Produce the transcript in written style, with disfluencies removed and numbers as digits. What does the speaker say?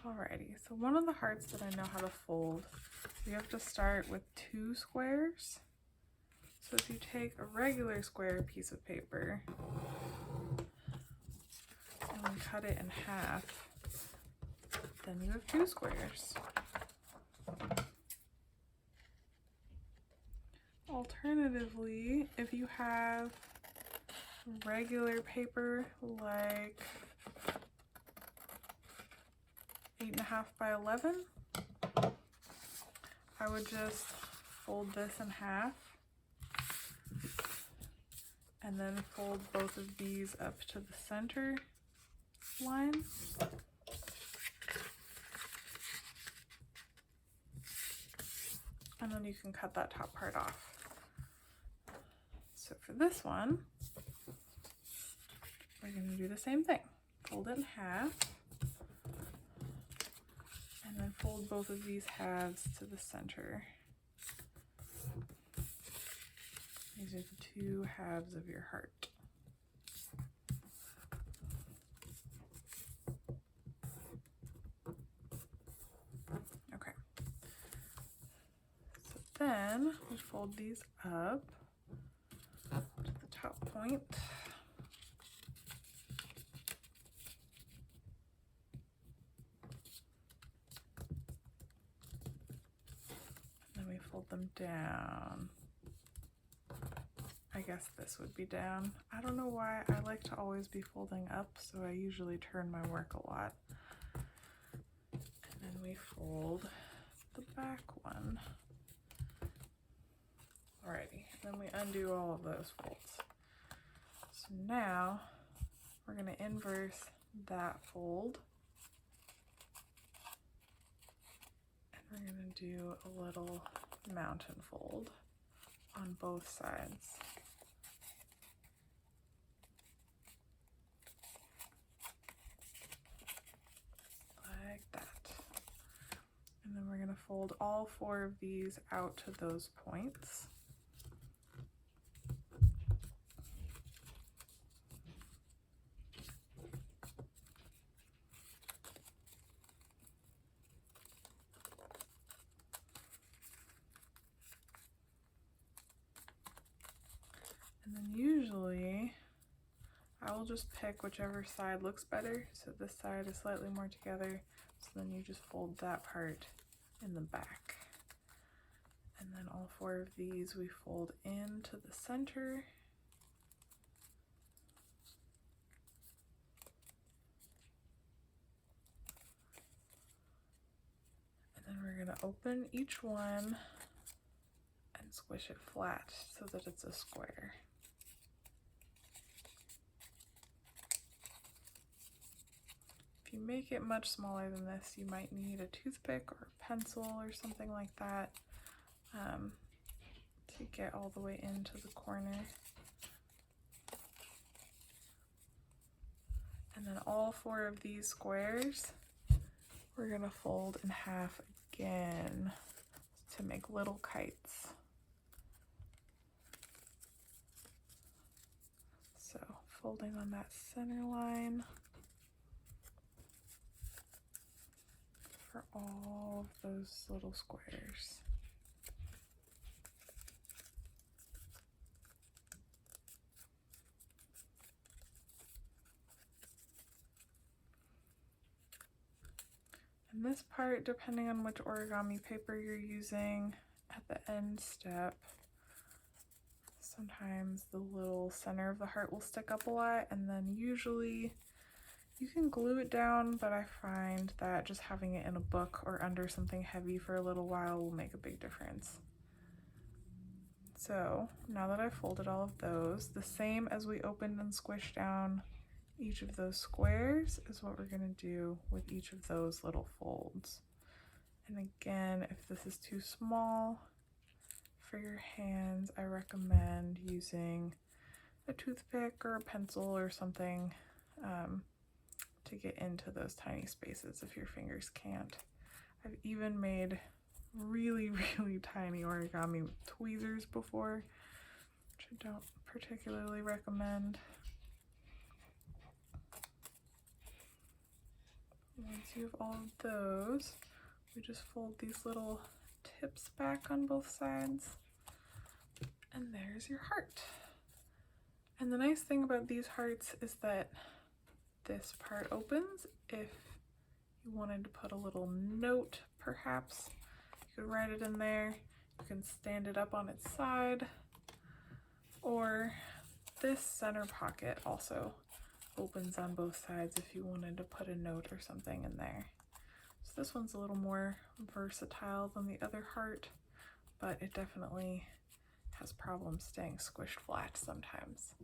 Alrighty, so one of the hearts that I know how to fold, you have to start with 2 squares. So if you take a regular square piece of paper and cut it in half, then you have 2 squares. Alternatively, if you have regular paper like 8.5 by 11, I would just fold this in half and then fold both of these up to the center line. And then you can cut that top part off. So for this one, we're going to do the same thing. Fold it in half, and then fold both of these halves to the center. These are the 2 halves of your heart. Okay. So then we fold these up to the top point. Fold them down. I guess this would be down. I don't know why I like to always be folding up, so I usually turn my work a lot. And then we fold the back one. Alrighty, and then we undo all of those folds. So now we're going to inverse that fold. And we're going to do a little mountain fold on both sides. Like that. And then we're going to fold all 4 of these out to those points. And then usually I will just pick whichever side looks better. So this side is slightly more together. So then you just fold that part in the back. And then all 4 of these we fold into the center. And then we're going to open each one and squish it flat so that it's a square. If you make it much smaller than this, you might need a toothpick or a pencil or something like that to get all the way into the corner. And then all 4 of these squares, we're gonna fold in half again to make little kites. So folding on that center line for all of those little squares. And this part, depending on which origami paper you're using, at the end step, sometimes the little center of the heart will stick up a lot, and then usually you can glue it down, but I find that just having it in a book or under something heavy for a little while will make a big difference. So now that I've folded all of those, the same as we opened and squished down each of those squares is what we're going to do with each of those little folds. And again, if this is too small for your hands, I recommend using a toothpick or a pencil or something to get into those tiny spaces if your fingers can't. I've even made really, really tiny origami with tweezers before, which I don't particularly recommend. Once you have all of those, we just fold these little tips back on both sides, and there's your heart. And the nice thing about these hearts is that this part opens. If you wanted to put a little note, perhaps, you could write it in there. You can stand it up on its side, or this center pocket also opens on both sides if you wanted to put a note or something in there. So this one's a little more versatile than the other heart, but it definitely has problems staying squished flat sometimes.